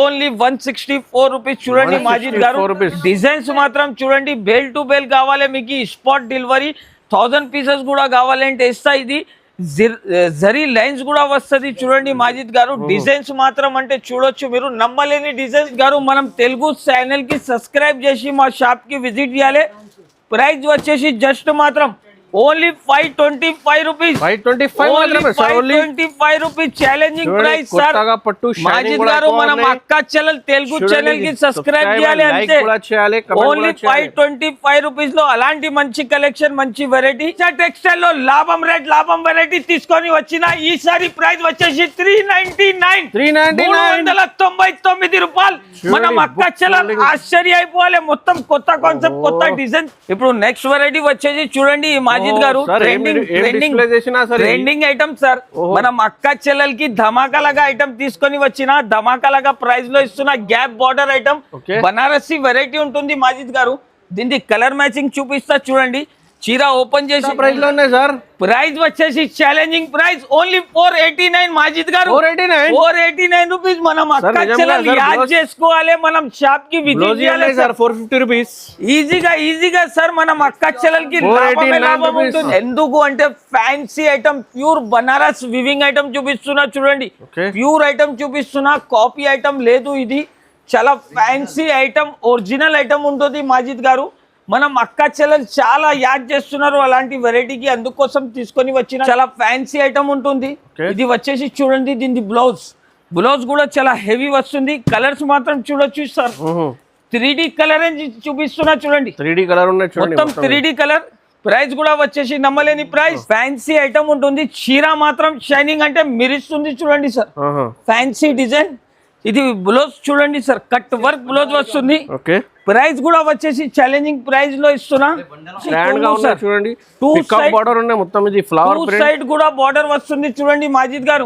Only 164 rupees చూడండి మాజిద్ గారు. Designs మాత్రం చూడండి, బేల్ టు బేల్ కావాలి మీకు, స్పాట్ డెలివరీ 1000 పీసెస్ కూడా కావాలంటే ఇస్తా. ఇది జరీ లైన్స్ కూడా వస్తుంది చూడండి మాజిద్ గారు. డిజైన్స్ మాత్రం అంటే చూడొచ్చు మీరు, నమ్మలేని డిజైన్స్ గారు. మనం తెలుగు ఛానల్ కి సబ్స్క్రైబ్ చేసి మా షాప్ కి విజిట్ చేయాలి. ప్రైస్ వచ్చేసి జస్ట్ మాత్రం only 525 rupees. 525 rupees challenging price sir. Majid గారు మనం అక్క చెల్లెల్ తెలుగు ఛానల్ కి సబ్స్క్రైబ్ చేయాలి అంతే. ఓన్లీ 525 రూపీస్ లో అలాంటి మంచి కలెక్షన్, మంచి వెరైటీ టెక్స్టైల్ లో లాభం వెరైటీ తీసుకొని వచ్చిన ఈసారి ప్రైస్ వచ్చేసి 399 రూపాయలు. మనం అక్క చెల్లెల్ ఆశ్చర్య అయిపోవాలి. మొత్తం కొత్త కాన్సెప్ట్, కొత్త డిజైన్. ఇప్పుడు నెక్స్ట్ వెరైటీ వచ్చేసి చూడండి మాజిద్ గారు, ట్రెండింగ్ ఐటమ్ సార్. మనం అక్క చెల్లెలకి ధమాకాలగా ఐటమ్ తీసుకొని వచ్చిన, ధమాకాలగా ప్రైస్ లో ఇస్తున్న gap border item, Banarasi variety ఉంటుంది మాజిద్ గారు. దీనికి కలర్ మ్యాచింగ్ చూపిస్తా చూడండి. చీర ఓపెన్ చేసి ప్రైస్ లో ఉన్నాయి సార్. ప్రైస్ వచ్చేసి ఛాలెంజింగ్ ప్రైస్ ఓన్లీ 489 మాజిద్ గారు. 489 రూపీస్. మనం అక్క చెల్లెలు యాడ్ చేసుకోవాలి, మనం షాప్ కి విజిట్ చేయాలి సార్. 450 రూపీస్ ఈజీగా సార్. మనం అక్క చెల్లెలకి లాభం ఉంటుంది. ఎందుకు అంటే fancy item, pure Banaras weaving item చూపిస్తున్నా చూడండి. ప్యూర్ ఐటమ్ చూపిస్తున్నా, కాపీ ఐటమ్ లేదు. ఇది చాలా ఫ్యాన్సీ ఐటమ్, ఒరిజినల్ ఐటమ్ ఉంటుంది మాజిద్ గారు. మనం అక్క చెల్లెలు చాలా యాడ్ చేస్తున్నారు అలాంటి వెరైటీకి, అందుకోసం తీసుకొని వచ్చిన. చాలా ఫ్యాన్సీ ఐటమ్ ఉంటుంది. ఇది వచ్చేసి చూడండి, దీని బ్లౌజ్ కూడా చాలా హెవీ వస్తుంది. కలర్స్ మాత్రం చూడొచ్చు సార్. 3D కలర్ చూపిస్తున్నా చూడండి. 3D కలర్ ఉన్నాయి చూడండి, మొత్తం 3D కలర్. ప్రైస్ కూడా వచ్చేసి నమ్మలేని ప్రైస్. ఫ్యాన్సీ ఐటమ్ ఉంటుంది. చీర మాత్రం షైనింగ్ అంటే మెరుస్తుంది చూడండి సార్. Fancy design. ఇది బ్లౌజ్ చూడండి సార్, కట్ వర్క్ బ్లౌజ్ వస్తుంది. ప్రైస్ కూడా వచ్చేసి ఛాలెంజింగ్ ప్రైస్ లో ఇస్తున్నా చూడండి. మొత్తం ఇది ఫ్లవర్ సైడ్ కూడా బార్డర్ వస్తుంది చూడండి మాజిద్ గారు.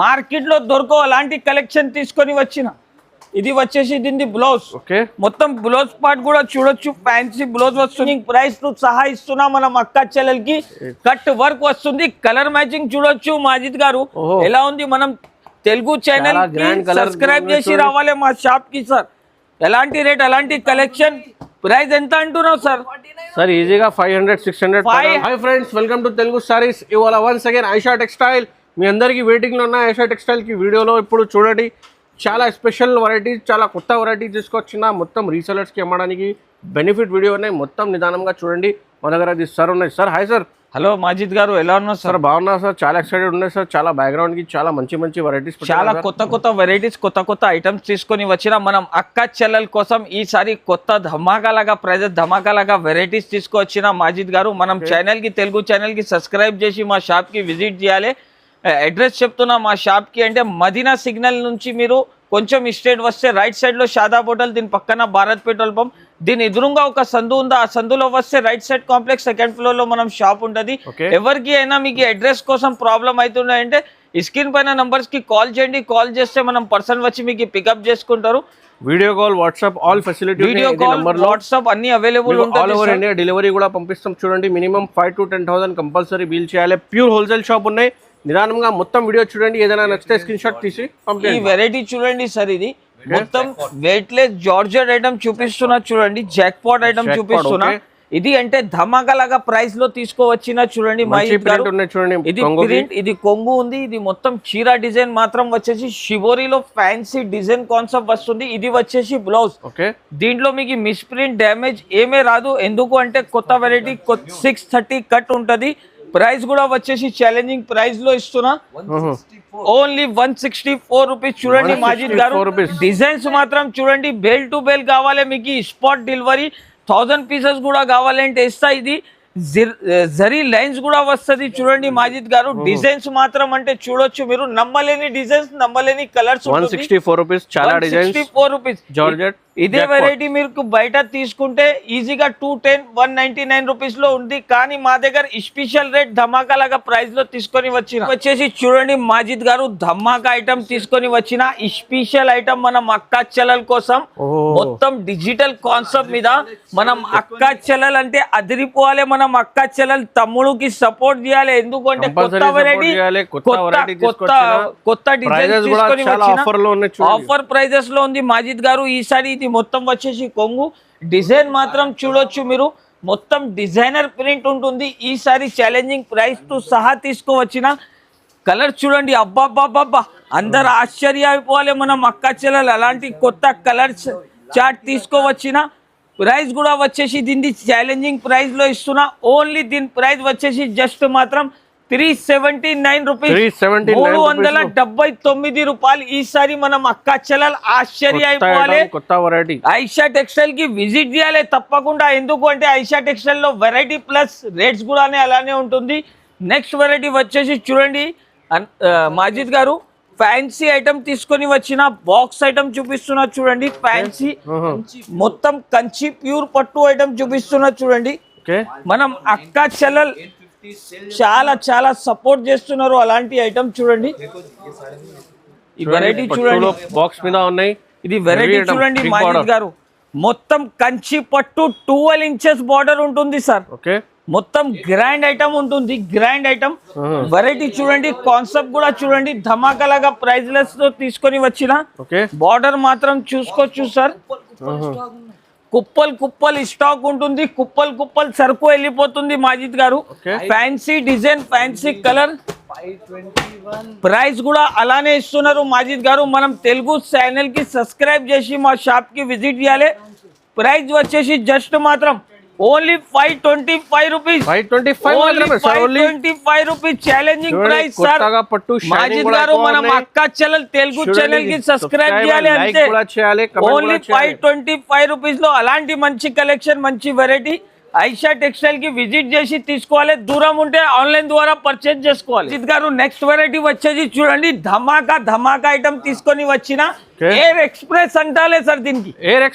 మార్కెట్ లో దొరకవు అలాంటి కలెక్షన్ తీసుకొని వచ్చిన. ఇది వచ్చేసి దీని బ్లౌజ్. మొత్తం బ్లౌజ్ పార్ట్ కూడా చూడొచ్చు, ఫ్యాన్సీ బ్లౌజ్ వస్తుంది. ప్రైస్ తో సహా ఇస్తున్నా మనం అక్క చెల్లెలకి. కట్ వర్క్ వస్తుంది, కలర్ మ్యాచింగ్ చూడొచ్చు మాజిద్ గారు. ఎలా ఉంది? మనం తెలుగు ఛానల్ సబ్స్క్రైబ్ చేసి రావాలి మా షాప్ కి సార్. ఎలాంటి రేట్, ఎలాంటి కలెక్షన్. ప్రైస్ ఎంత అంటున్నావు సార్? సార్ ఈజీగా 500-600. Hi friends, welcome to Telugu saris. ఇవాళ వన్స్ అగైన్ ఐషా టెక్స్టైల్ మీ అందరికీ వెయిటింగ్ లో ఉన్న ఐషా టెక్స్టైల్ కి వీడియోలో ఇప్పుడు చూడండి. చాలా స్పెషల్ వెరైటీస్, చాలా కొత్త వెరైటీస్ తీసుకొచ్చిన. మొత్తం రీసెలర్స్ కి అమ్మడానికి బెనిఫిట్ వీడియో ఉన్నాయి. మొత్తం నిదానంగా చూడండి. మన దగ్గర అది సార్ ఉన్నాయి. Sir hi sir. Hello Majid గారు, ఎలా ఉన్నారు సార్? బాగున్నా సార్, చాలా ఎక్సైటెడ్ ఉన్నాయి సార్. చాలా బ్యాక్గ్రౌండ్ కి చాలా మంచి వెరైటీస్, చాలా కొత్త వెరైటీస్, కొత్త ఐటమ్స్ తీసుకొని వచ్చిన. మనం అక్క చెల్లెల కోసం ఈసారి కొత్త ధమాకాలాగా వెరైటీస్ తీసుకొచ్చిన మాజిద్ గారు. మనం ఛానల్ కి, తెలుగు ఛానల్ కి సబ్స్క్రైబ్ చేసి మా షాప్ కి విజిట్ చేయాలి. అడ్రస్ చెప్తున్నా మా షాప్ కి అంటే మదీనా సిగ్నల్ నుంచి మీరు కొంచెం స్ట్రేట్ వస్తే రైట్ సైడ్ లో షాదాబ్ హోటల్, దీని పక్కన భారత్ పెట్రోల్ పంప్, దీని ఎదురుగా ఒక సందు ఉంది. ఆ సందులో వస్తే right side complex second floor లో మనం షాప్ ఉంటుంది. ఎవరికి అయినా మీకు అడ్రస్ కోసం ప్రాబ్లం అవుతున్నాయంటే స్క్రీన్ పైన నంబర్స్ కి కాల్ చేయండి. కాల్ చేస్తే మనం పర్సన్ వచ్చి మీకు పికప్ చేసుకుంటారు. Video call, WhatsApp, all facility, video call, WhatsApp అన్ని అవైలబుల్ ఉంటుంది. ఆల్ ఓవర్ ఇండియా డెలివరీ కూడా పంపిస్తాం. చూడండి, మినిమం 5,000 to 10,000 కంపల్సరీ బిల్ చేయాలి. ప్యూర్ హోల్సేల్ షాప్ ఉన్నాయి. నిదానంగా మొత్తం వీడియో చూడండి. ఏదైనా నచ్చితే స్క్రీన్ షాట్ తీసి ఈ వెరైటీ చూడండి సార్. ఇది మొత్తం వెయిట్లెస్ జార్జెట్ ఐటమ్ చూపిస్తున్నా చూడండి. జాక్ పాట్ ఐటమ్ చూపిస్తున్నా. ఇది అంటే ధమాకాలాగా ప్రైస్ లో తీసుకోవచ్చిన చూడండి. ఇది ప్రింట్, ఇది కొంగు ఉంది. ఇది మొత్తం చీర డిజైన్ మాత్రం వచ్చేసి షిబోరీలో ఫ్యాన్సీ డిజైన్ కాన్సెప్ట్ వస్తుంది. ఇది వచ్చేసి బ్లౌజ్. దీంట్లో మీకు మిస్ ప్రింట్, డ్యామేజ్ ఏమే రాదు. ఎందుకు అంటే కొత్త వెరైటీ, 630 కట్ ఉంటది. ప్రైస్ కూడా వచ్చేసి ఛాలెంజింగ్ ప్రైస్ లో ఇస్తున్నా. ఓన్లీ 164 రూపీస్ చూడండి మాజిద్ గారు. డిజైన్స్ మాత్రం చూడండి, బేల్ టు బేల్ కావాలి మీకు, స్పాట్ డెలివరీ 1000 పీసెస్ కూడా కావాలంటే ఇస్తా. ఇది జరీ లైన్స్ కూడా వస్తుంది చూడండి మాజిద్ గారు. డిజైన్స్ మాత్రం అంటే చూడొచ్చు మీరు, నమ్మలేని డిజైన్స్, నమ్మలేని కలర్స్. 164 రూపీస్. చాలా డిజైన్స్. 164 రూపీస్. జార్జెట్ ఇదే వెరైటీ మీకు బయట తీసుకుంటే ఈజీగా 210 199 రూపీస్ లో ఉంది, కానీ మా దగ్గర స్పెషల్ రేట్ ధమాకా లాగా ప్రైస్ లో తీసుకొని వచ్చేసి చూడండి మాజిద్ గారు, ధమాకా ఐటమ్ తీసుకొని వచ్చిన స్పెషల్ ఐటమ్ మనం అక్కా చెల్లెల కోసం. మొత్తం డిజిటల్ కాన్సెప్ట్ మీద మనం అక్కా చెల్లెలు అంటే అదిరిపోవాలి, మనం అక్కా చెల్లెలు తమ్ముడికి సపోర్ట్ చేయాలి. ఎందుకంటే కొత్త వెరైటీ కొత్త డిజైన్ తీసుకొని వచ్చిన ఆఫర్ ప్రైజెస్ లో ఉంది మాజిద్ గారు. ఈసారి ఇది మొత్తం వచ్చేసి కొంగు డిజైన్ మాత్రం చూడొచ్చు మీరు, మొత్తం డిజైనర్ ప్రింట్ ఉంటుంది. ఈసారి ఛాలెంజింగ్ ప్రైస్ తో సహా తీసుకువచ్చిన కలర్ చూడండి, అబ్బాబ్బాబ్బా అందరు ఆశ్చర్య అయిపోవాలి. మనం అక్కా చెల్లెలు అలాంటి కొత్త కలర్స్ చార్ట్ తీసుకోవచ్చిన. ప్రైస్ కూడా వచ్చేసి దీన్ని ఛాలెంజింగ్ ప్రైస్ లో ఇస్తున్నా. ఓన్లీ దీని ప్రైస్ వచ్చేసి జస్ట్ మాత్రం 379 రూపీస్, 379 రూపాయలు. ఈసారి మనం అక్కా చెల్లెలు ఆశ్చర్య అయిపోవాలి. ఐషా టెక్స్టైల్ కి విజిట్ చేయాలి తప్పకుండా, ఎందుకంటే ఐషా టెక్స్టైల్ లో వెరైటీ ప్లస్ రేట్స్ కూడా అలానే ఉంటుంది. నెక్స్ట్ వెరైటీ వచ్చేసి చూడండి మాజిద్ గారు, ఫ్యాన్సీ ఐటమ్ తీసుకొని వచ్చిన బాక్స్ ఐటమ్ చూపిస్తున్నా చూడండి. ఫ్యాన్సీ మొత్తం కంచి ప్యూర్ పట్టు ఐటమ్ చూపిస్తున్నా చూడండి. మనం అక్కా చెల్లెలు చాలా చాలా సపోర్ట్ చేస్తున్నారు అలాంటి ఐటమ్ చూడండి. ఈ వెరైటీ చూడండి, బాక్స్ మీద ఉన్నాయి. ఇది వెరైటీ చూడండి మాజిద్ గారు, మొత్తం కంచి పట్టు 12 ఇంచెస్ బార్డర్ ఉంటుంది సార్. మొత్తం గ్రాండ్ ఐటమ్ ఉంటుంది, గ్రాండ్ ఐటమ్. వెరైటీ చూడండి, కాన్సెప్ట్ కూడా చూడండి, ధమాకాలాగా ప్రైజ్లెస్ తో తీసుకొని వచ్చిన. బార్డర్ మాత్రం చూసుకోవచ్చు సార్, కుప్పల్ స్టాక్ ఉంటుంది, కుప్పల్ సరుకు వెళ్ళిపోతుంది మాజిద్ గారు. Fancy design, fancy colour, price కూడా అలానే ఇస్తున్నారు మాజిద్ గారు. మనం తెలుగు ఛానల్ కి సబ్స్క్రైబ్ చేసి మా షాప్ కి విజిట్ చేయాలి. ప్రైస్ వచ్చేసి జస్ట్ మాత్రం only 525 rupees, 525 rupees challenging price sir. Majid గారు మనం అక్కా చెల్లెలు తెలుగు ఛానల్ కి సబ్స్క్రైబ్ చేయాలి అంతే. ఓన్లీ 525 రూపీస్ లో అలాంటి మంచి కలెక్షన్, మంచి వెరైటీ ఐషా టెక్స్టైల్ కి విజిట్ చేసి తీసుకోవాలి. దూరం ఉంటే ఆన్లైన్ ద్వారా పర్చేజ్ చేసుకోవాలి. మాజిద్ గారు నెక్స్ట్ వెరైటీ వచ్చేసి చూడండి, ధమాకా ఐటమ్ తీసుకొని వచ్చిన ఎయిర్ ఎక్స్ప్రెస్ అంటాలే సార్ దీనికి. ఎయిర్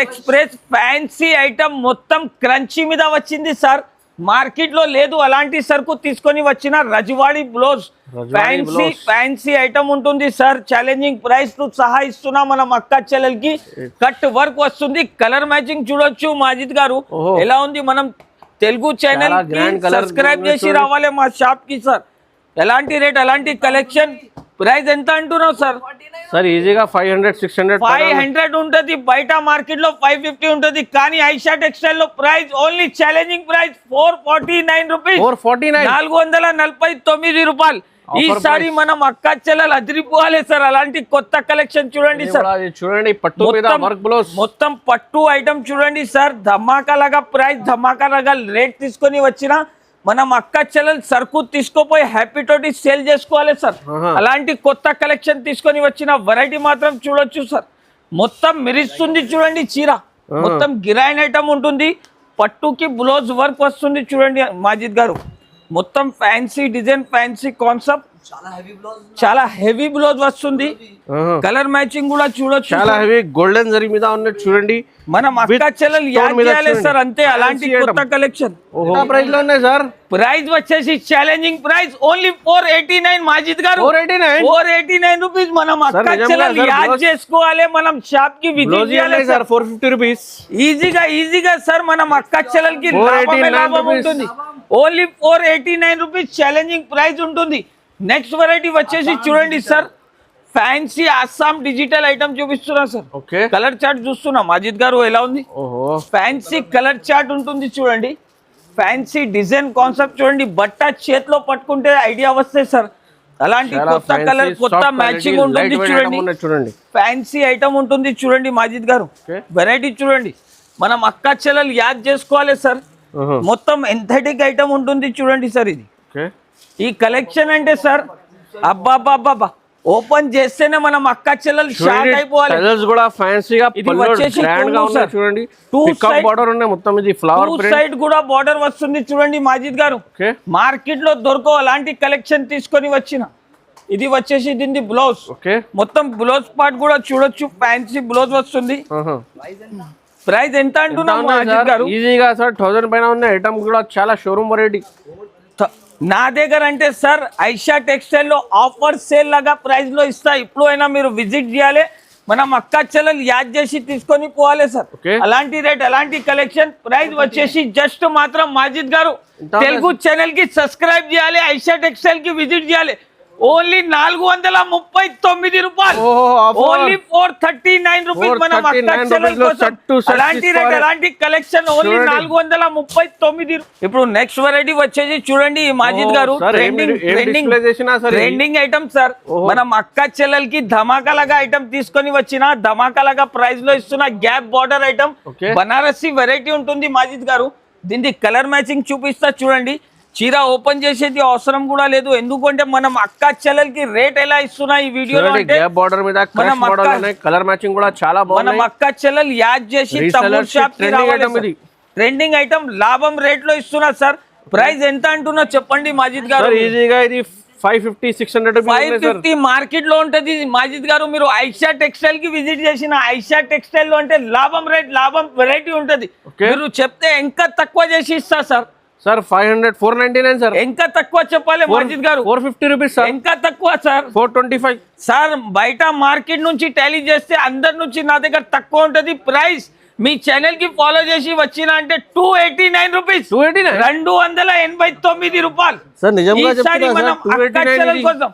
ఎక్స్ప్రెస్ ఫ్యాన్సీ ఐటమ్ మొత్తం క్రంచీ మీద వచ్చింది సార్, మార్కెట్ లో లేదు అలాంటి సరుకు తీసుకొని వచ్చిన. రజవాడి బ్లౌజ్ ఫ్యాన్సీ ఐటమ్ ఉంటుంది సార్, ఛాలెంజింగ్ ప్రైస్ తో సహా ఇస్తున్నా మనం అక్కా చెల్లెలకి. కట్ వర్క్ వస్తుంది, కలర్ మ్యాచింగ్ చూడొచ్చు మాజిద్ గారు ఎలా ఉంది. మనం తెలుగు ఛానల్ సబ్స్క్రైబ్ చేసి రావాలి మా షాప్ కి సార్. ఎలాంటి రేట్, ఎలాంటి కలెక్షన్, ప్రైస్ ఎంత అంటున్నావు సార్? సార్ ఈజీగా 500 ఉంటది, బయట మార్కెట్ లో 550 ఉంటది, కానీ ఐషా టెక్స్టైల్ లో price only challenging price 449 rupees, 449 రూపాయలు. ఈసారి మనం అక్కా చెల్లెలు అదిరిపోవాలి సార్. అలాంటి కొత్త కలెక్షన్ చూడండి సార్, చూడండి పట్టు మీద వర్క్ బ్లౌజ్, మొత్తం పట్టు ఐటమ్ చూడండి సార్. ధమాకా లాగా ప్రైస్, ధమాకా లాగా రేట్ తీసుకొని వచ్చిన. మనం అక్కా చెల్లెలు సరుకు తీసుకోపోయి హ్యాపీ తోటి సేల్ చేసుకోవాలి సార్. అలాంటి కొత్త కలెక్షన్ తీసుకొని వచ్చిన వెరైటీ మాత్రం చూడొచ్చు సార్. మొత్తం మెరుస్తుంది చూడండి, చీర మొత్తం గిరాయిన్ ఐటమ్ ఉంటుంది, పట్టుకి బ్లౌజ్ వర్క్ వస్తుంది చూడండి మాజిద్ గారు. మొత్తం ఫ్యాన్సీ డిజైన్, ఫ్యాన్సీ కాన్సెప్ట్, చాలా హెవీ బ్లౌజ్ వస్తుంది. కలర్ మ్యాచింగ్ కూడా చూడొచ్చు, చాలా హెవీ గోల్డెన్ జరీ మీద ఉన్నది చూడండి. మనం అక్కా చెల్లెలు యాడ్ చేయాలి సార్ అంతే. అలాంటి కొత్త కలెక్షన్ ప్రైస్ లో ఉన్నాయి సార్. ప్రైస్ వచ్చేసి ఛాలెంజింగ్ ప్రైస్ ఓన్లీ 489 మాజిద్ గారు, 489 రూపీస్. మనం అక్కా చెల్లెలు యాడ్ చేసుకోవాలి, మనం షాప్ కి విజిట్ చేయాలి సార్. 450 రూపీస్ ఈజీగా సార్. మనం అక్కా చెల్లెలకి లాభం ఉంటుంది. ఓన్లీ 489 రూపీస్ ఛాలెంజింగ్ ప్రైస్ ఉంటుంది. నెక్స్ట్ వెరైటీ వచ్చేసి చూడండి sir, fancy Assam digital item చూపిస్తున్నా సార్. కలర్ చార్ట్ చూస్తున్నా మాజిద్ గారు ఎలా ఉంది. ఫ్యాన్సీ కలర్ చార్ట్ ఉంటుంది చూడండి, ఫ్యాన్సీ డిజైన్ కాన్సెప్ట్ చూడండి. బట్ట చేతిలో పట్టుకుంటే ఐడియా వస్తాయి సార్. అలాంటి కొత్త కలర్, కొత్త మ్యాచింగ్ ఉంటుంది చూడండి. ఫ్యాన్సీ ఐటమ్ ఉంటుంది చూడండి మాజిద్ గారు. వెరైటీ చూడండి, మనం అక్కా చెల్లెలు యాడ్ చేసుకోవాలి సార్. మొత్తం ఎంథెటిక్ ఐటమ్ ఉంటుంది చూడండి సార్. ఇది ఈ కలెక్షన్ అంటే సార్ అబ్బాబ్బాబ్బా, ఓపెన్ చేస్తేనే మనం అక్కా చెల్లెలు షాక్ అయిపోవాలి. కలర్స్ కూడా ఫ్యాన్సీగా గ్రాండ్ గా ఉన్నాయి చూడండి. పికప్ బోర్డర్ ఉన్నాయి మొత్తం. ఇది ఫ్లవర్ ప్రింట్, సైడ్ కూడా బోర్డర్ వస్తుంది చూడండి మాజిద్ గారు. మార్కెట్ లో దొరకవు అలాంటి కలెక్షన్ తీసుకొని వచ్చిన. ఇది వచ్చేసి దీని బ్లౌజ్. ఓకే, మొత్తం బ్లౌజ్ పార్ట్ కూడా చూడొచ్చు, ఫ్యాన్సీ బ్లౌజ్ వస్తుంది. ప్రైస్ ఎంత అంటున్నాము అజిత్ గారు? ఈజీగా సార్ 1000 పైన ఉన్న ఐటమ్ కూడా చాలా షోరూమ్ వెరైటీ. నా దగ్గర అంటే సార్ ఐషా టెక్స్టైల్ లో ఆఫర్ సేల్ లాగా ప్రైస్ లో ఇస్తా. ఇప్పుడు అయినా మీరు విజిట్ చేయాలి, మనం అక్క చెల్లెలు యాడ్ చేసి తీసుకొని పోవాలి సార్. అలాంటి రేట్, అలాంటి కలెక్షన్. ప్రైస్ వచ్చేసి జస్ట్ మాత్రం మాజిద్ గారు తెలుగు ఛానల్ కి సబ్స్క్రైబ్ చేయాలి, ఐషా టెక్స్టైల్ కి విజిట్ చేయాలి. ఓన్లీ 439 రూపాయలు, ఓన్లీ 439 రూపీస్. మనం అక్క చెల్లెల కోసం అలాంటి రేట్, అలాంటి కలెక్షన్ ఓన్లీ 439. ఇప్పుడు నెక్స్ట్ వెరైటీ వచ్చేసి చూడండి మాజిద్ గారు, ట్రెండింగ్ ఐటమ్ సార్. మనం అక్క చెల్లెలకి ధమాకాలగా ఐటమ్ తీసుకొని వచ్చిన, ధమాకాలగా ప్రైస్ లో ఇస్తున్న gap border item, Banarasi variety ఉంటుంది మాజిద్ గారు. దీనికి కలర్ మ్యాచింగ్ చూపిస్తా చూడండి. చీర ఓపెన్ చేసేది అవసరం కూడా లేదు, ఎందుకంటే మనం అక్క చెల్లెలకి రేట్ ఎలా ఇస్తున్నా ఈ వీడియోలో అంటే బార్డర్ మీద కలర్ మ్యాచింగ్ కూడా చాలా బాగుంది. మనం అక్క చెల్లెలు యాడ్ చేసి తమ్ముడు షాప్ కి రావాలి. ట్రెండింగ్ ఐటమ్ లాభం రేట్ లో ఇస్తున్నా సార్. ప్రైస్ ఎంత అంటున్నా చెప్పండి మాజిద్ గారు? ఈజీగా ఇది 550-600 మార్కెట్ లో ఉంటది మాజిద్ గారు. మీరు ఐషా టెక్స్టైల్ కి విజిట్ చేసిన ఐషా టెక్స్టైల్ లో అంటే లాభం రేట్, లాభం వెరైటీ ఉంటది. మీరు చెప్తే ఇంకా తక్కువ చేసి ఇస్తా సార్. Sir 499 sir. ఇంకా తక్కువ చెప్పాలి మాజిద్ గారు. 450 రూపీస్ సార్. ఇంకా తక్కువ సార్. 425 సార్. బయట మార్కెట్ నుంచి టాలీ చేస్తే అందరి నుంచి నా దగ్గర తక్కువ ఉంటది ప్రైస్. మీ ఛానల్ కి ఫాలో చేసి వచ్చిన అంటే 289 రూపీస్, 289 రూపాయలు. ఈసారి మనం అక్క చెల్లెల కోసం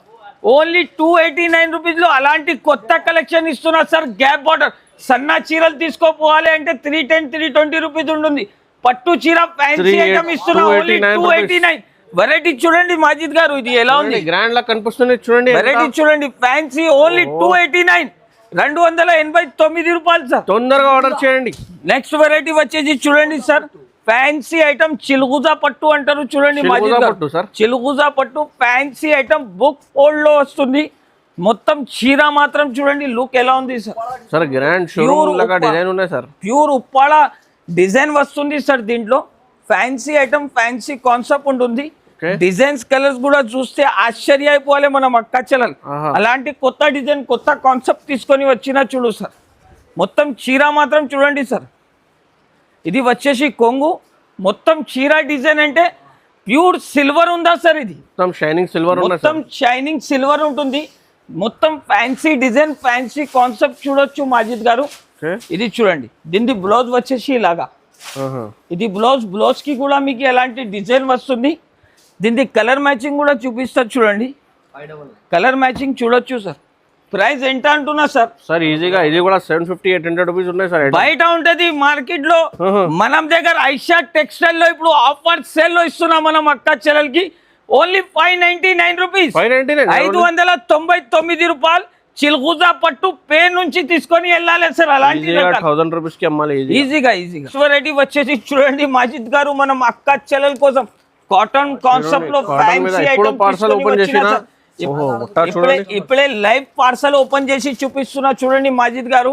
ఓన్లీ 289 రూపీస్ లో అలాంటి కొత్త కలెక్షన్ ఇస్తున్నా సార్. గ్యాప్ బార్డర్ సన్న చీరలు తీసుకోపోవాలి అంటే 310-320 రూపీస్ ఉంటుంది. పట్టు చీర ఫ్యాన్సీ ఐటమ్ ఇస్తున్నా ఓన్లీ 289. వెరైటీ చూడండి మాజిద్ గారు, ఇది ఎలా ఉంది, గ్రాండ్ లా కనిపిస్తుంది చూడండి. వెరైటీ చూడండి, ఫ్యాన్సీ ఓన్లీ 289, 289 రూపాయలు సార్. తొందరగా ఆర్డర్ చేయండి. నెక్స్ట్ వెరైటీ వచ్చేసి చూడండి సార్, ఫ్యాన్సీ ఐటమ్ చిలుగుజా పట్టు అంటారు చూడండి మాజిద్ గారు. చిలుగుజా పట్టు ఫ్యాన్సీ ఐటమ్ బుక్ ఫోల్డ్ లో వస్తుంది. మొత్తం చీర మాత్రం చూడండి లుక్ ఎలా ఉంది సార్. సార్ గ్రాండ్ షోరూమ్ లాగా డిజైన్ ఉన్నాయి సార్. ప్యూర్ ఉప్పాడ డిజైన్ వస్తుంది సార్. దీంట్లో ఫ్యాన్సీ ఐటమ్, ఫ్యాన్సీ కాన్సెప్ట్ ఉంటుంది. డిజైన్స్ కలర్స్ కూడా చూస్తే ఆశ్చర్య అయిపోవాలి మనం అక్క చెల్లెలు. అలాంటి కొత్త డిజైన్, కొత్త కాన్సెప్ట్ తీసుకొని వచ్చినా చూడు సార్. మొత్తం చీర మాత్రం చూడండి సార్. ఇది వచ్చేసి కొంగు, మొత్తం చీర డిజైన్ అంటే ప్యూర్ సిల్వర్ ఉందా సార్? ఇది మొత్తం షైనింగ్ సిల్వర్, మొత్తం షైనింగ్ సిల్వర్ ఉంటుంది. మొత్తం ఫ్యాన్సీ డిజైన్, ఫ్యాన్సీ కాన్సెప్ట్ చూడొచ్చు మాజిద్ గారు. ఇది చూడండి, దీని బ్లౌజ్ వచ్చేసి ఇలాగా. ఇది బ్లౌజ్ కి కూడా మీకు ఎలాంటి డిజైన్ వస్తుంది. దీని కలర్ మ్యాచింగ్ కూడా చూపిస్తా చూడండి. కలర్ మ్యాచింగ్ చూడొచ్చు సార్. ప్రైస్ ఎంత అంటున్నా సార్? సార్ ఈజీగా ఇది కూడా 750-800 రూపీస్ ఉన్నాయి సార్. బయట ఉంటది మార్కెట్ లో, మనం దగ్గర ఐషా టెక్స్టైల్ లో ఇప్పుడు ఆఫర్ సేల్ లో ఇస్తున్నాం మనం అక్క చెల్లెలకి. ఓన్లీ 599 రూపీస్, 599 రూపాయలు. చిల్గుజా పట్టు పే నుంచి తీసుకొని వెళ్ళాలి సార్. అలాంటి 1000 రూపీస్ కి అమ్మాలి ఈజీగా. వెరైటీ వచ్చేసి చూడండి మాజిద్ గారు, మనం అక్క చెల్లెల కోసం కాటన్ కాన్సెప్ట్ లో ఫ్యాన్సీ ఐటమ్ పార్సల్ ఓపెన్ చేసినా. ఇప్పుడే లైవ్ పార్సల్ ఓపెన్ చేసి చూపిస్తున్నా చూడండి మాజిద్ గారు.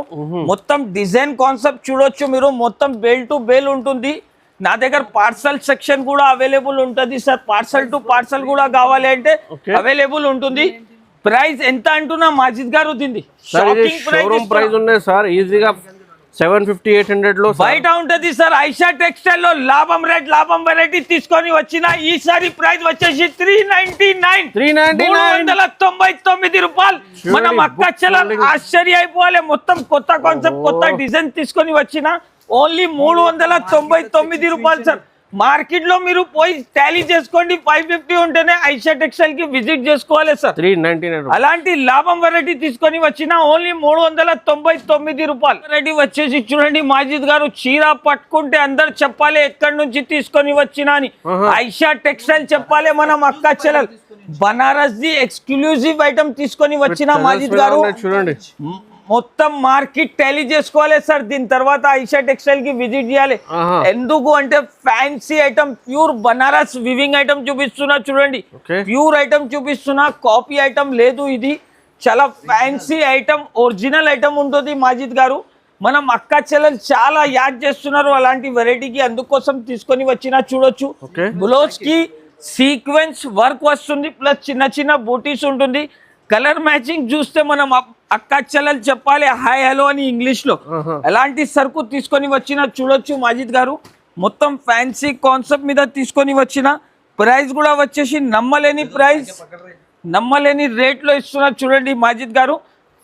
మొత్తం డిజైన్ కాన్సెప్ట్ చూడొచ్చు మీరు. మొత్తం బేల్ టు బేల్ ఉంటుంది. నా దగ్గర పార్సల్ సెక్షన్ కూడా అవైలబుల్ ఉంటుంది సార్. పార్సల్ టు పార్సల్ కూడా కావాలి అంటే అవైలబుల్ ఉంటుంది. ప్రైస్ ఎంత అంటున్నా మాజిద్ గారు? దీన్ని షోరూమ్ ప్రైస్ ఉన్నాయి సార్. ఈజీగా 750-800 లో బయట ఉంటది సార్. ఐషా టెక్స్టైల్ లో లాభం రేట్, లాభం వెరైటీ తీసుకొని వచ్చిన ఈసారి ప్రైస్ వచ్చేసి 399, 399 రూపాయలు. మనం అక్క చెల్లెలు ఆశ్చర్య అయిపోవాలి. మొత్తం కొత్త కాన్సెప్ట్, కొత్త డిజైన్ తీసుకొని వచ్చిన ఓన్లీ 399 రూపాయలు సార్. మార్కెట్ లో మీరు పోయి టాలీ చేసుకోండి, 550 ఉంటేనే ఐషా టెక్స్టైల్ కి విజిట్ చేసుకోవాలి సార్. 399. అలాంటి లాభం వెరైటీ తీసుకొని వచ్చిన ఓన్లీ 399 రూపాయలు. వెరైటీ వచ్చేసి చూడండి మాజిద్ గారు, చీర పట్టుకుంటే అందరు చెప్పాలి ఎక్కడి నుంచి తీసుకొని వచ్చినా అని. ఐషా టెక్స్టైల్ చెప్పాలి మనం అక్క చెల్లెలు. బనారస్ ది ఎక్స్క్లూజివ్ ఐటమ్ తీసుకొని వచ్చిన మాజిద్ గారు. చూడండి మొత్తం మార్కెట్ టాలీ చేసుకోవాలి సార్. దీని తర్వాత ఐషా టెక్స్టైల్ కి విజిట్ చేయాలి. ఎందుకు అంటే fancy item, pure Banaras weaving item చూపిస్తున్నా చూడండి. ప్యూర్ ఐటమ్ చూపిస్తున్నా, కాపీ ఐటమ్ లేదు. ఇది చాలా ఫ్యాన్సీ ఐటమ్, ఒరిజినల్ ఐటమ్ ఉంటుంది మాజిద్ గారు. మనం అక్క చెల్లెలు చాలా యాడ్ చేస్తున్నారు అలాంటి వెరైటీకి, అందుకోసం తీసుకొని వచ్చినా చూడొచ్చు. బ్లౌజ్ కి సీక్వెన్స్ వర్క్ వస్తుంది, ప్లస్ చిన్న చిన్న బూటీస్ ఉంటుంది. కలర్ మ్యాచింగ్ చూస్తే మనం అక్క చెల్లెలు చెప్పాలి హాయ్ హలో అని ఇంగ్లీష్ లో ఎలాంటి సరుకు తీసుకొని వచ్చినా చూడొచ్చు మాజిద్ గారు. మొత్తం ఫ్యాన్సీ కాన్సెప్ట్ మీద తీసుకొని వచ్చిన ప్రైస్ కూడా వచ్చేసి నమ్మలేని ప్రైస్, నమ్మలేని రేట్ లో ఇస్తున్నా చూడండి మాజిద్ గారు.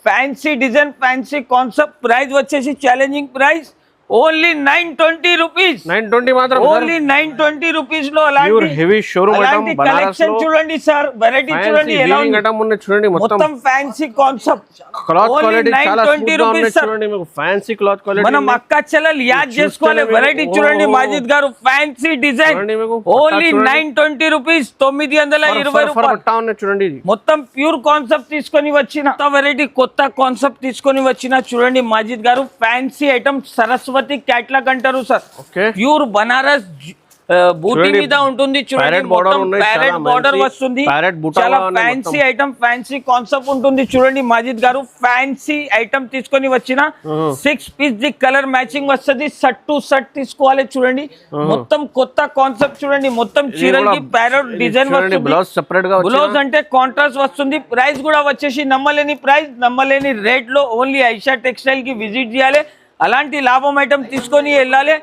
Fancy design, fancy concept, price వచ్చేసి ఛాలెంజింగ్ ప్రైస్ ఓన్లీ 920 రూపీస్. 920 మాత్రం, ఓన్లీ 920 రూపీస్ లో అలాంటి కలెక్షన్ చూడండి సార్, వెరైటీ చూడండి ఎలా ఉంది. చూడండి మొత్తం ఫ్యాన్సీ కాన్సెప్ట్, క్లాత్ క్వాలిటీ చాలా 920 రూపీస్ సార్. చూడండి మీకు ఫ్యాన్సీ క్లాత్ క్వాలిటీ. మనం అక్క చెల్లెలు యాద్ చేసుకోవాలి వెరైటీ చూడండి మాజిద్ గారు. ఫ్యాన్సీ డిజైన్ ఓన్లీ 920 రూపీస్, 920 రూపాయలు. చూడండి మొత్తం ప్యూర్ కాన్సెప్ట్ తీసుకొని వచ్చిన వెరైటీ, కొత్త కాన్సెప్ట్ తీసుకొని వచ్చిన చూడండి మాజిద్ గారు. ఫ్యాన్సీ ఐటమ్ సరస్వతి క్యాట్లాగ్ అంటారు సార్. ప్యూర్ బనారస్ బూటీ మీద ఉంటుంది చూడండి, మొత్తం ప్యారెట్ బార్డర్ వస్తుంది. చాలా ఫ్యాన్సీ ఐటమ్, ఫ్యాన్సీ కాన్సెప్ట్ ఉంటుంది చూడండి మాజిద్ గారు. ఫ్యాన్సీ ఐటమ్ తీసుకొని వచ్చిన 6 పీస్ ది కలర్ మ్యాచింగ్ వస్తుంది. షర్ట్ టు షర్ట్ తీసుకోవాలి చూడండి. మొత్తం కొత్త కాన్సెప్ట్ చూడండి. మొత్తం చీరలకి ప్యారెట్ డిజైన్ వస్తుంది, బ్లౌజ్ అంటే కాంట్రాస్ట్ వస్తుంది. ప్రైస్ కూడా వచ్చేసి నమ్మలేని ప్రైస్, నమ్మలేని రేట్ లో. ఓన్లీ ఐషా టెక్స్టైల్ కి విజిట్ చేయాలి, అలాంటి లాభం ఐటమ్ తీసుకొని వెళ్ళాలి.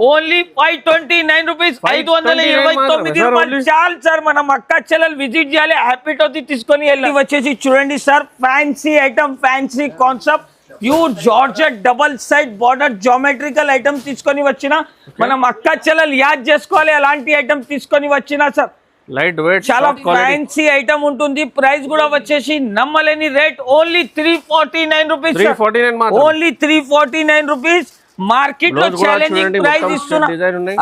ఓన్లీ 529 రూపీస్, 529 రూపాయలు చాలు సార్. మనం అక్క చెల్లెలు విజిట్ చేయాలి, హ్యాపీతో తీసుకొని వెళ్ళాలి. వచ్చేసి చూడండి sir, fancy item, fancy concept, pure georgette double side border geometrical item తీసుకొని వచ్చిన మనం అక్క చెల్లెలు యాద్ చేసుకోవాలి, అలాంటి ఐటమ్ తీసుకొని వచ్చిన సార్. లైట్ వెయిట్ చాలా ఫ్యాన్సీ ఐటమ్ ఉంటుంది. ప్రైస్ కూడా వచ్చేసి నమ్మలేని rate, only 349 rupees, only 349 rupees. Market లో ఛాలెంజింగ్ ప్రైస్ ఇస్తున్నా.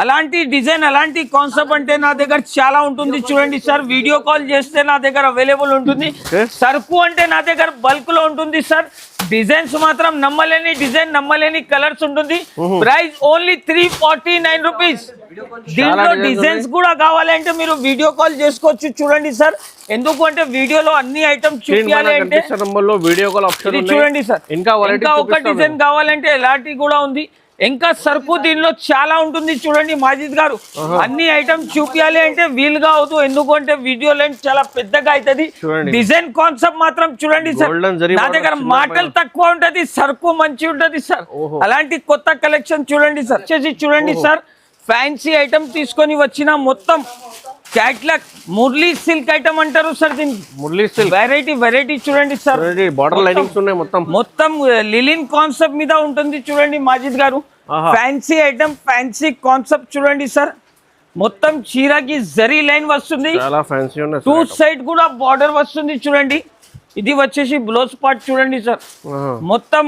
అలాంటి డిజైన్, అలాంటి కాన్సెప్ట్ అంటే నా దగ్గర చాలా ఉంటుంది చూడండి సార్. వీడియో కాల్ చేస్తే నా దగ్గర అవైలబుల్ ఉంటుంది. సరుకు అంటే నా దగ్గర బల్క్ లో ఉంటుంది సార్. డిజైన్స్ మాత్రం నమ్మలేని డిజైన్, నమ్మలేని కలర్స్ ఉంటుంది. Price only 349 rupees. దీంట్లో డిజైన్స్ కూడా కావాలంటే మీరు వీడియో కాల్ చేసుకోవచ్చు చూడండి సార్. ఎందుకు అంటే వీడియోలో అన్ని ఐటమ్స్ చూపించాలి అంటే వీడియో కాల్ ఆప్షన్ చూడండి సార్. ఇంకా ఒక డిజైన్ కావాలంటే ఎలాంటి కూడా ఉంది. ఇంకా సరుకు దీనిలో చాలా ఉంటుంది చూడండి మాజిద్ గారు. అన్ని ఐటమ్స్ చూపించాలి అంటే వీలుగా అవుతూ, ఎందుకంటే వీడియో లెంత్ చాలా పెద్దగా అవుతుంది. డిజైన్ కాన్సెప్ట్ మాత్రం చూడండి సార్. నా దగ్గర మాటలు తక్కువ ఉంటది, సరుకు మంచి ఉంటది సార్. అలాంటి కొత్త కలెక్షన్ చూడండి సార్. చూడండి సార్, ఫ్యాన్సీ ఐటమ్ తీసుకొని వచ్చిన మొత్తం క్యాట్లాగ్ మురళీ సిల్క్ ఐటమ్ అంటారు సార్. దీనికి మురళీ సిల్క్ వెరైటీ చూడండి సార్. బార్డర్ లైనింగ్స్ ఉన్నాయి, మొత్తం లిలిన్ కాన్సెప్ట్ మీద ఉంటుంది చూడండి మాజిద్ గారు. ఫ్యాన్సీ ఐటమ్, ఫ్యాన్సీ కాన్సెప్ట్ చూడండి సార్. మొత్తం చీరకి జరీ లైన్ వస్తుంది, టూ సైడ్ కూడా బార్డర్ వస్తుంది చూడండి. ఇది వచ్చేసి బ్లౌజ్ పార్ట్ చూడండి సార్. మొత్తం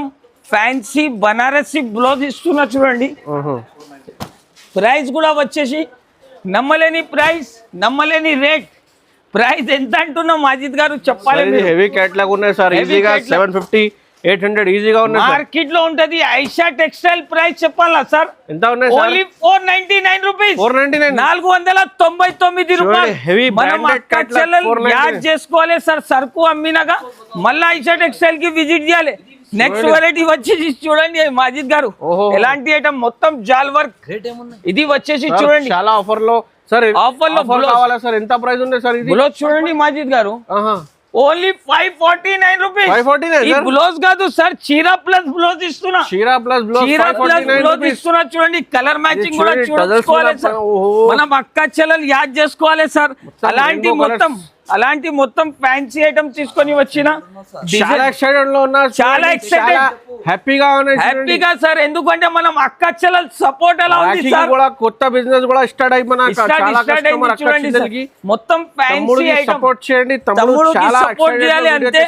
ఫ్యాన్సీ బనారసి బ్లౌజ్ ఇస్తున్నా చూడండి. ప్రైస్ కూడా వచ్చేసి నమ్మలేని ప్రైస్, నమ్మలేని రేట్. ప్రైస్ ఎంత అంటున్నా మాజిద్ గారు చెప్పాలి. హెవీ క్యాట్లాగ్ ఉన్నాయి సార్, ఈజీగా 750 800 ఈజీగా ఉన్నాయి. మార్కెట్ లో ఉంటది ఐషా టెక్స్టైల్ ప్రైస్ చెప్పాలా సార్? ఎంత ఉన్నాయి? ఓన్లీ 499 రూపీస్, 499 రూపాయలు. మనం అక్క చెల్లెలు యాద్ చేసుకోవాలి సార్. సరుకు అమ్మినగా మళ్ళీ ఐషా టెక్స్టైల్ కి విజిట్ చేయాలి. నెక్స్ట్ వెరైటీ వచ్చేసి చూడండి మాజిద్ గారు, ఎలాంటి ఐటమ్ మొత్తం జాల్ వర్క్. ఇది వచ్చేసి చూడండి చాలా ఆఫర్ లో సార్. ఆఫర్ లో కావాలా సార్? ఎంత ప్రైస్ ఉంది సార్? ఇది బ్లౌజ్ చూడండి మాజిద్ గారు, ఓన్లీ 549 రూపీస్. ఈ బ్లౌజ్ కాదు సార్, చీర ప్లస్ బ్లౌజ్ ఇస్తున్నా. చీర ప్లస్ బ్లౌజ్ ఇస్తున్నా చూడండి. కలర్ మ్యాచింగ్ కూడా చూసుకోవాలి సార్. మనం అక్క చెల్లెలు యాద్ చేసుకోవాలి సార్. అలాంటి మొత్తం ఫ్యాన్సీ ఐటమ్ తీసుకొని వచ్చిన చాలా ఎక్సైటెడ్ లో ఉన్నా, చాలా ఎక్సైటెడ్, హ్యాపీగా సార్. ఎందుకంటే మనం అక్క చెల్లెలు సపోర్ట్ ఎలా ఉంది సార్. కొత్త బిజినెస్ కూడా స్టార్ట్ అయిపోయింది. మొత్తం ఫ్యాన్సీ ఐటమ్ సపోర్ట్ చేయండి, తమ్ముడు సపోర్ట్ చేయాలి అంతే.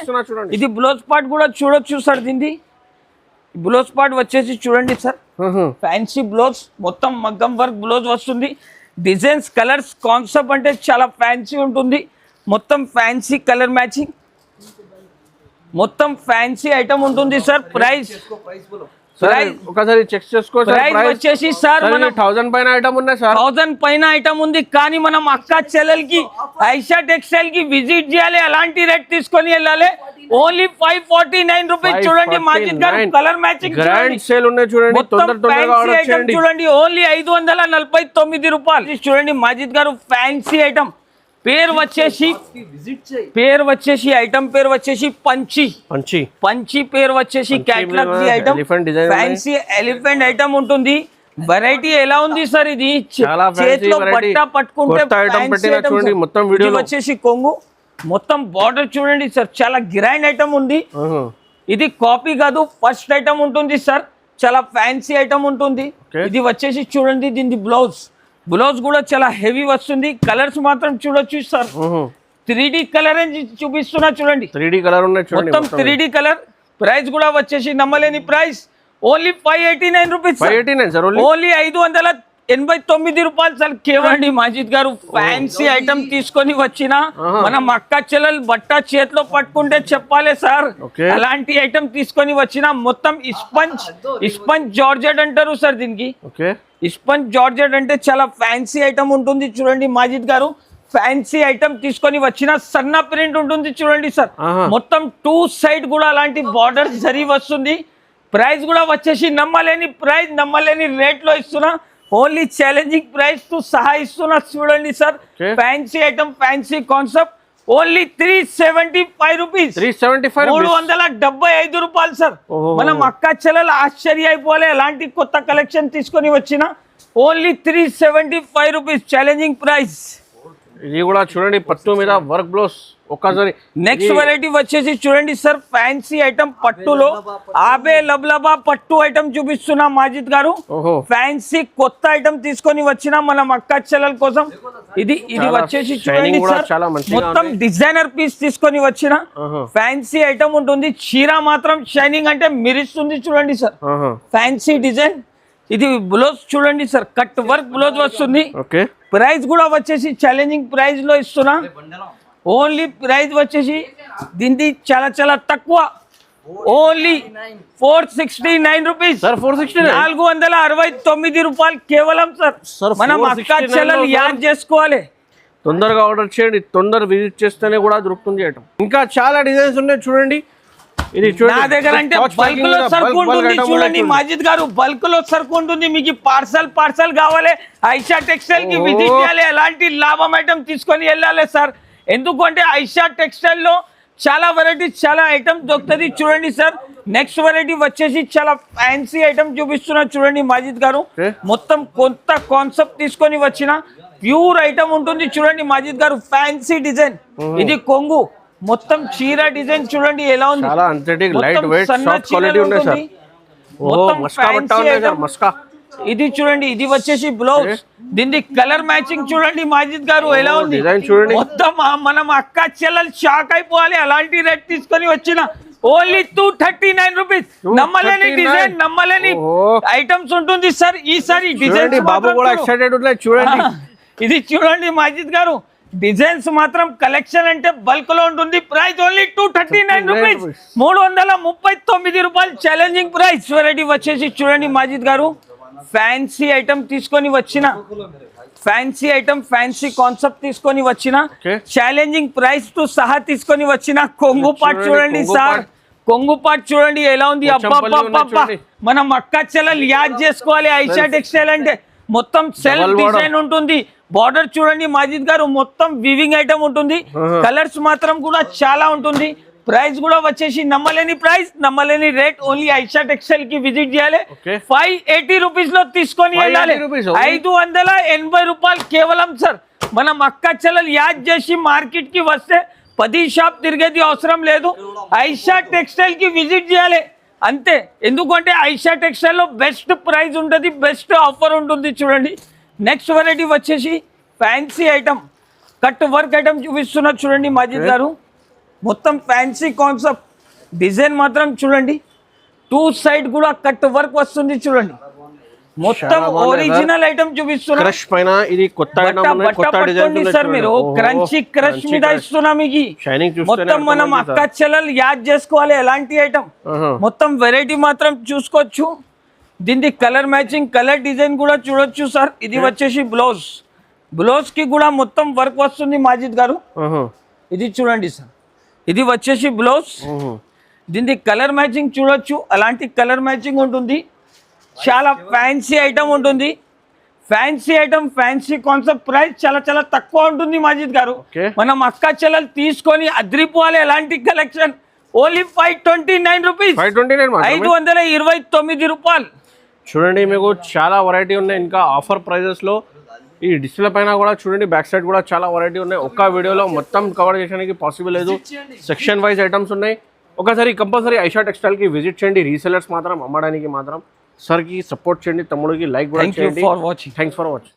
ఇది బ్లౌజ్ పార్ట్ కూడా చూడొచ్చు సార్. దీన్ని బ్లౌజ్ పార్ట్ వచ్చేసి చూడండి సార్. ఫ్యాన్సీ బ్లౌజ్, మొత్తం మగ్గం వర్క్ బ్లౌజ్ వస్తుంది. డిజైన్స్, కలర్స్, కాన్సెప్ట్ అంటే చాలా ఫ్యాన్సీ ఉంటుంది. మొత్తం ఫ్యాన్సీ కలర్ మ్యాచింగ్, మొత్తం ఫ్యాన్సీ ఐటమ్ ఉంటుంది సార్. ప్రైస్ ఒకసారి చెక్ చేసుకోవచ్చు. ప్రైస్ వచ్చేసి సార్ 1000 పైన ఐటమ్ ఉన్నాయి సార్. 1000 పైన ఐటమ్ ఉంది. కానీ మనం అక్క చెల్లెలకి ఐషా టెక్స్టైల్ కి విజిట్ చేయాలి, అలాంటి రేట్ తీసుకొని వెళ్ళాలి. Only 549 rupees. చూడండి మాజిద్ గారు, కలర్ మ్యాచింగ్ గ్రాండ్ సేల్ ఉన్నాయి చూడండి. చూడండి ఓన్లీ 549 రూపాయలు. చూడండి మాజిద్ గారు, ఫ్యాన్సీ ఐటమ్ పేరు వచ్చేసి ఐటమ్ పేరు వచ్చేసి పంచి పేరు వచ్చేసి catalogue the item fancy elephant item ఉంటుంది. వెరైటీ ఎలా ఉంది సార్, ఇది చేతిలో బట్ట పట్టుకుంటే ఇది వచ్చేసి కొంగు, మొత్తం బార్డర్ చూడండి సార్, చాలా గ్రాండ్ ఐటమ్ ఉంది. ఇది కాపీ కాదు, ఫస్ట్ ఐటమ్ ఉంటుంది సార్, చాలా ఫ్యాన్సీ ఐటమ్ ఉంటుంది. ఇది వచ్చేసి చూడండి, దీని బ్లౌజ్ కూడా చాలా హెవీ వస్తుంది. కలర్స్ మాత్రం చూడొచ్చు సార్, 3D కలర్ అని చూపిస్తున్నా చూడండి, 3D కలర్ ఉన్నాయి చూడండి, మొత్తం 3D కలర్. ప్రైస్ కూడా వచ్చేసి నమ్మలేని price, only 589 rupees, 589 sir, only 589 రూపాయలు సార్. కేవలం మాజిద్ గారు ఫ్యాన్సీ ఐటమ్ తీసుకొని వచ్చిన మనం అక్క చెల్లెలు బట్ట చేతిలో పట్టుకుంటే చెప్పాలి సార్, అలాంటి ఐటమ్ తీసుకొని వచ్చిన. మొత్తం ఇస్పంజ్ జార్జెట్ అంటారు సార్ దీనికి. ఇస్పంజ్ జార్జెట్ అంటే చాలా ఫ్యాన్సీ ఐటమ్ ఉంటుంది చూడండి మాజిద్ గారు. ఫ్యాన్సీ ఐటమ్ తీసుకొని వచ్చిన సన్న ప్రింట్ ఉంటుంది చూడండి సార్, మొత్తం 2 సైడ్ కూడా అలాంటి బార్డర్ జరీ వస్తుంది. ప్రైస్ కూడా వచ్చేసి నమ్మలేని ప్రైస్, నమ్మలేని రేట్ లో ఇస్తున్నా, ఓన్లీ ఛాలెంజింగ్ ప్రైస్ తో సహా ఇస్తున్నా చూడండి sir. Fancy item, fancy concept, only 375 rupees, 375 రూపాయలు సార్. మనం అక్క చెల్లెలు ఆశ్చర్య అయిపోలే, అలాంటి కొత్త కలెక్షన్ తీసుకొని వచ్చిన, ఓన్లీ 375 రూపీస్ ఛాలెంజింగ్ ప్రైస్. ఇది కూడా చూడండి, పట్టు మీద వర్క్ బ్లౌజ్. ఒక్కసారి నెక్స్ట్ వెరైటీ వచ్చేసి చూడండి సార్, ఫ్యాన్సీ ఐటమ్ పట్టులో ఆబే లబ్లబా పట్టు ఐటమ్ చూపిస్తున్నా మాజిద్ గారు. ఫ్యాన్సీ కొత్త ఐటమ్ తీసుకొని వచ్చిన మనం అక్క చెల్లెల కోసం. ఇది వచ్చేసి చూడండి సార్, మొత్తం డిజైనర్ పీస్ తీసుకొని వచ్చిన ఫ్యాన్సీ ఐటమ్ ఉంటుంది. చీర మాత్రం షైనింగ్ అంటే మెరుస్తుంది చూడండి సార్, ఫ్యాన్సీ డిజైన్. ఇది బ్లౌజ్ చూడండి సార్, కట్ వర్క్ బ్లౌజ్ వస్తుంది. ప్రైస్ కూడా వచ్చేసి ఛాలెంజింగ్ ప్రైస్ లో ఇస్తున్నా, ఓన్లీ ప్రైస్ వచ్చేసి దీనికి చాలా తక్కువ, ఓన్లీ 469 రూపీస్, 469 రూపాయలు కేవలం సార్. మనం అక్క చెల్లెలు యాడ్ చేసుకోవాలి, తొందరగా ఆర్డర్ చేయండి, తొందర విజిట్ చేస్తేనే కూడా దొరుకుతుంది ఐటమ్. ఇంకా చాలా డిజైన్స్ ఉన్నాయి చూడండి. ఇది నా దగ్గర అంటే బల్క్ లో సరుకు ఉంటుంది చూడండి మాజిద్ గారు, బల్క్ లో సరుకు ఉంటుంది. మీకు పార్సల్ కావాలి, ఐషా టెక్స్టైల్ కి విజిట్ చేయాలి, ఎలాంటి లాభం ఐటమ్ తీసుకొని వెళ్ళాలి సార్. ఎందుకంటే ఐషా టెక్స్టైల్ లో చాలా వెరైటీస్, చాలా ఐటమ్స్ దొరుకుతుంది చూడండి సార్. నెక్స్ట్ వెరైటీ వచ్చేసి చాలా ఫ్యాన్సీ ఐటమ్ చూపిస్తున్నా చూడండి మాజిద్ గారు. మొత్తం కొత్త కాన్సెప్ట్ తీసుకొని వచ్చిన ప్యూర్ ఐటమ్ ఉంటుంది చూడండి మాజిద్ గారు. ఫ్యాన్సీ డిజైన్, ఇది కొంగు, మొత్తం చీర డిజైన్ చూడండి ఎలా ఉంది, చాలా అంతటిక్ లైట్ వెయిట్ సాఫ్ట్ క్వాలిటీ ఉంది సార్. మస్కా బట్ట ఉంది సార్, మస్కా. ఇది చూడండి, ఇది వచ్చేసి బ్లౌజ్, దీని కలర్ మ్యాచింగ్ చూడండి మాజిద్ గారు ఎలా ఉంది, మొత్తం మనం అక్క చెల్లెలు షాక్ అయిపోవాలి, అలాంటి రేట్ తీసుకొని వచ్చిన. Only 239 rupees. నమ్మలేని డిజైన్, నమ్మలేని ఐటమ్స్ ఉంటుంది సార్. ఈసారి డిజైన్ బాబు కూడా ఎక్సైటెడ్ ఉన్నాయి చూడండి. ఇది చూడండి మాజిద్ గారు, డిజైన్స్ మాత్రం కలెక్షన్ అంటే బల్క్ లో ఉంటుంది. ప్రైస్ ఓన్లీ 239 రూపీస్, 339 రూపాయలు ఛాలెంజింగ్ ప్రైస్. వెరైటీ వచ్చేసి చూడండి మాజిద్ గారు, ఫ్యాన్సీ ఐటమ్ తీసుకొని వచ్చిన, ఫ్యాన్సీ ఐటమ్, ఫ్యాన్సీ కాన్సెప్ట్ తీసుకొని వచ్చిన, ఛాలెంజింగ్ ప్రైస్ తో సహా తీసుకొని వచ్చిన. కొంగు పాట్ చూడండి సార్, కొంగు పాట్ చూడండి ఎలా ఉంది. అబ్బా, మనం అక్క చెల్లెలు యాడ్ చేసుకోవాలి ఐషా టెక్స్టైల్ అంటే. మొత్తం సెల్ఫ్ డిజైన్ ఉంటుంది, బార్డర్ చూడండి మాజిద్ గారు, మొత్తం వివింగ్ ఐటమ్ ఉంటుంది. కలర్స్ మాత్రం కూడా చాలా ఉంటుంది. ప్రైస్ కూడా వచ్చేసి నమ్మలేని ప్రైస్, నమ్మలేని రేట్. ఓన్లీ ఐషా టెక్స్టైల్ కి విజిట్ చేయాలి, 580 రూపీస్ లో తీసుకొని వెళ్ళాలి. 580 రూపాయలు కేవలం సార్. మనం అక్క చెల్లెలు యాడ్ చేసి మార్కెట్ కి వస్తే 10 షాప్ తిరిగేది అవసరం లేదు, ఐషా టెక్స్టైల్ కి విజిట్ చేయాలి అంతే. ఎందుకంటే ఐషా టెక్స్టైల్ లో బెస్ట్ ప్రైస్ ఉంటుంది, బెస్ట్ ఆఫర్ ఉంటుంది చూడండి. నెక్స్ట్ వెరైటీ వచ్చేసి fancy item, cut work item చూపిస్తున్నా చూడండి మాజిద్ గారు. మొత్తం ఫ్యాన్సీ కాన్సెప్ట్, డిజైన్ మాత్రం చూడండి, 2 సైడ్ కూడా కట్ వర్క్ వస్తుంది చూడండి. మొత్తం ఒరిజినల్ ఐటమ్ చూపిస్తున్నా. క్రష్ పైన ఇది కొత్త ఐటమ్, కొత్త డిజైన్ సార్. మీరు క్రష్ మీద ఇస్తున్నా మీకు. మొత్తం మనం అక్క చెల్లెలు యాడ్ చేసుకోవాలి ఎలాంటి ఐటమ్. మొత్తం వెరైటీ మాత్రం చూసుకోవచ్చు. దీనికి కలర్ మ్యాచింగ్, కలర్ డిజైన్ కూడా చూడొచ్చు సార్. ఇది వచ్చేసి బ్లౌజ్ కి కూడా మొత్తం వర్క్ వస్తుంది మాజిద్ గారు. ఇది చూడండి సార్, ఇది వచ్చేసి బ్లౌజ్. దీనికి కలర్ మ్యాచింగ్ చూడొచ్చు, అలాంటి కలర్ మ్యాచింగ్ ఉంటుంది. చాలా ఫ్యాన్సీ ఐటమ్ ఉంటుంది, fancy item fancy concept price చాలా చాలా తక్కువ ఉంటుంది మాజిద్ గారు. Okay. మనం అక్క చెల్లెలు తీసుకొని అద్రిపోవాలి ఎలాంటి కలెక్షన్. ఓన్లీ 529 రూపీస్, 529 రూపాయలు. చూడండి మీకు చాలా వెరైటీ ఉన్నాయి. ఇంకా ఆఫర్ ప్రైజెస్లో ఈ డిస్ప్లే పైన కూడా చూడండి, బ్యాక్ సైడ్ కూడా చాలా వెరైటీ ఉన్నాయి. ఒక్క వీడియోలో మొత్తం కవర్ చేయడానికి పాసిబుల్ లేదు. సెక్షన్ వైజ్ ఐటమ్స్ ఉన్నాయి. ఒకసారి కంపల్సరీ ఐషా టెక్స్టైల్కి విజిట్ చేయండి. రీసెలర్స్ మాత్రం అమ్మడానికి మాత్రం సార్కి సపోర్ట్ చేయండి, తమ్ముడికి లైక్ కూడా చేయండి. Thanks for watching.